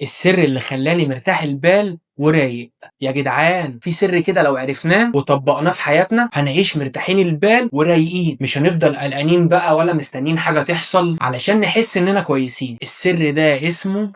السر اللي خلاني مرتاح البال ورايق. يا جدعان في سر كده لو عرفناه وطبقناه في حياتنا هنعيش مرتاحين البال ورايقين، مش هنفضل قلقانين بقى ولا مستنيين حاجة تحصل علشان نحس اننا كويسين. السر ده اسمه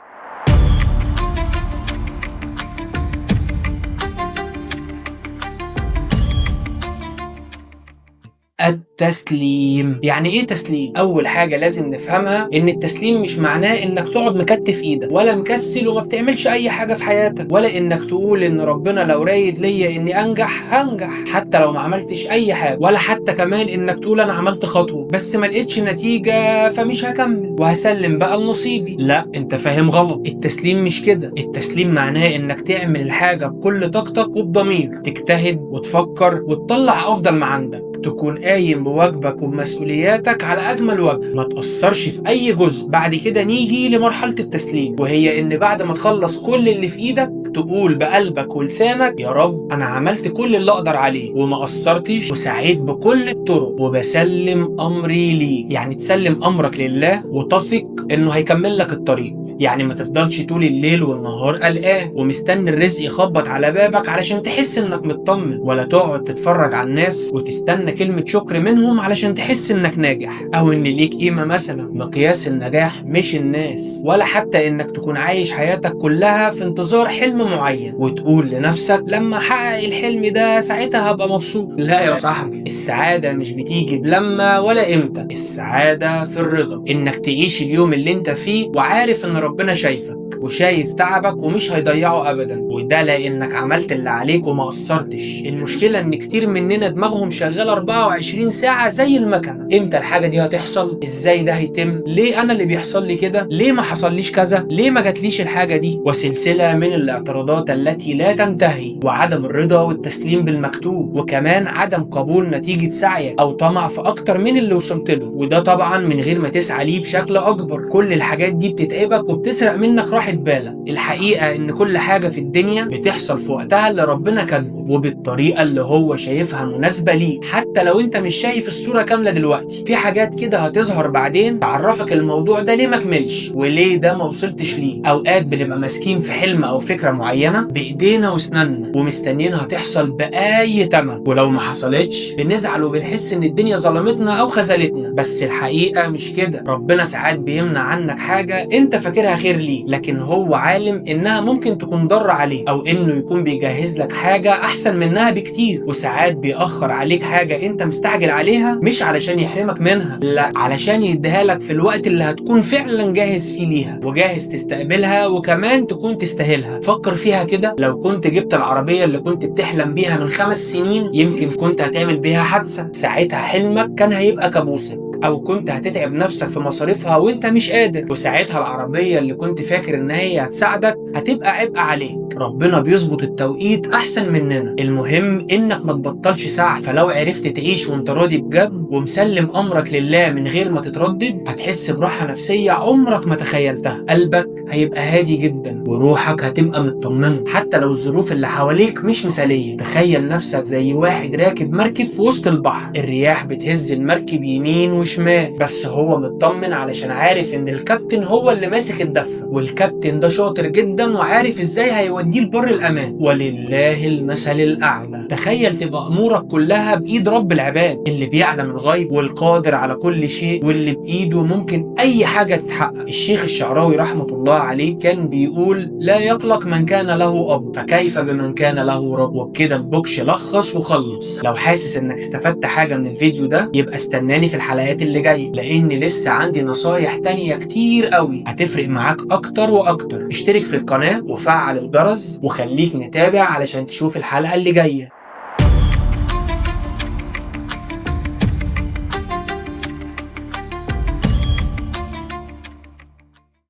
التسليم. يعني ايه تسليم؟ اول حاجة لازم نفهمها ان التسليم مش معناه انك تقعد مكتف ايدك ولا مكسل وما بتعملش اي حاجة في حياتك، ولا انك تقول ان ربنا لو رايد ليا اني انجح هنجح حتى لو ما عملتش اي حاجة، ولا حتى كمان انك تقول انا عملت خطوة بس ما لقيتش نتيجة فمش هكمل وهسلم بقى لنصيبي. لا، انت فاهم غلط. التسليم مش كده. التسليم معناه انك تعمل الحاجة بكل طاقتك وبضمير، تجتهد وتفكر وتطلع افضل ما عندك، تكون قايم بواجبك وبمسؤولياتك على أجمل وجه، ما تأثرش في أي جزء. بعد كده نيجي لمرحلة التسليم، وهي إن بعد ما تخلص كل اللي في إيدك تقول بقلبك ولسانك يا رب أنا عملت كل اللي أقدر عليه وما قصرتش وسعيت بكل الطرق وبسلم أمري ليه. يعني تسلم أمرك لله وتثق إنه هيكمل لك الطريق. يعني ما تفضلش طول الليل والنهار قلقان ومستني الرزق يخبط على بابك علشان تحس إنك مطمن، ولا تقعد تتفرج على الناس وتستنى كلمة شكر منهم علشان تحس انك ناجح او ان ليك قيمة. مثلا مقياس النجاح مش الناس، ولا حتى انك تكون عايش حياتك كلها في انتظار حلم معين وتقول لنفسك لما احقق الحلم ده ساعتها هبقى مبسوط. لا يا صاحبي، السعادة مش بتيجي بلما ولا امتى. السعادة في الرضا، انك تعيش اليوم اللي انت فيه وعارف ان ربنا شايفك وشايف تعبك ومش هيضيعه ابدا، وده لانك عملت اللي عليك وما قصرتش. المشكله ان كتير مننا دماغهم شغاله 24 ساعه زي المكنه. امتى الحاجه دي هتحصل؟ ازاي ده هيتم؟ ليه انا اللي بيحصل لي كده؟ ليه ما حصليش كذا؟ ليه ما جاتليش الحاجه دي؟ وسلسله من الاعتراضات التي لا تنتهي، وعدم الرضا والتسليم بالمكتوب، وكمان عدم قبول نتيجه سعيك او طمع في اكتر من اللي وصلت له، وده طبعا من غير ما تسعى ليه بشكل اكبر. كل الحاجات دي بتتعبك وبتسرق منك راحه بالك. الحقيقه ان كل حاجه في الدنيا بتحصل في وقتها اللي ربنا كاتبه وبالطريقه اللي هو شايفها مناسبه ليك، حتى لو انت مش شايف الصوره كامله دلوقتي. في حاجات كده هتظهر بعدين تعرفك الموضوع ده ليه ما كملش وليه ده ما وصلتش ليه. اوقات بنبقى ماسكين في حلم او فكره معينه بايدينا واسناننا ومستنيينها تحصل باي ثمن، ولو ما حصلتش بنزعل وبنحس ان الدنيا ظلمتنا او خذلتنا. بس الحقيقه مش كده. ربنا ساعات بيمنع عنك حاجه انت فاكرها خير ليك، لكن هو عالم انها ممكن تكون ضر عليك، او انه يكون بيجهز لك حاجه احسن منها بكتير. وساعات بيأخر عليك حاجه انت مستعجل عليها مش علشان يحرمك منها، لا، علشان يديها لك في الوقت اللي هتكون فعلا جاهز فيه ليها وجاهز تستقبلها وكمان تكون تستاهلها. فكر فيها كده، لو كنت جبت العربيه اللي كنت بتحلم بيها من 5 سنين يمكن كنت هتعمل بيها حادثه. ساعتها حلمك كان هيبقى كابوسك، او كنت هتتعب نفسك في مصاريفها وانت مش قادر، وساعتها العربيه اللي كنت فاكر ان هي هتساعدك هتبقى عبء عليك. ربنا بيظبط التوقيت احسن مننا، المهم انك ما تبطلش سعي. فلو عرفت تعيش وانت راضي بجد ومسلم امرك لله من غير ما تتردد هتحس براحه نفسيه عمرك ما تخيلتها. قلبك هيبقى هادي جدا وروحك هتبقى مطمنه حتى لو الظروف اللي حواليك مش مثاليه. تخيل نفسك زي واحد راكب مركب في وسط البحر، الرياح بتهز المركب يمين وشمال بس هو مطمن علشان عارف ان الكابتن هو اللي ماسك الدفه، والكابتن ده شاطر جدا وعارف ازاي هيوديه لبر الامان. ولله المثل الاعلى. تخيل تبقى امورك كلها بايد رب العباد اللي بيعلم الغيب والقادر على كل شيء واللي بايده ممكن اي حاجه تتحقق. الشيخ الشعراوي رحمه الله عليه كان بيقول لا يقلق من كان له اب فكيف بمن كان له رب. وبكده البوكش لخص وخلص. لو حاسس انك استفدت حاجه من الفيديو ده يبقى استناني في الحلقات اللي جايه، لان لسه عندي نصايح تانية كتير قوي هتفرق معاك اكتر واكتر. اشترك في القناه وفعل الجرس وخليك متابع علشان تشوف الحلقه اللي جايه.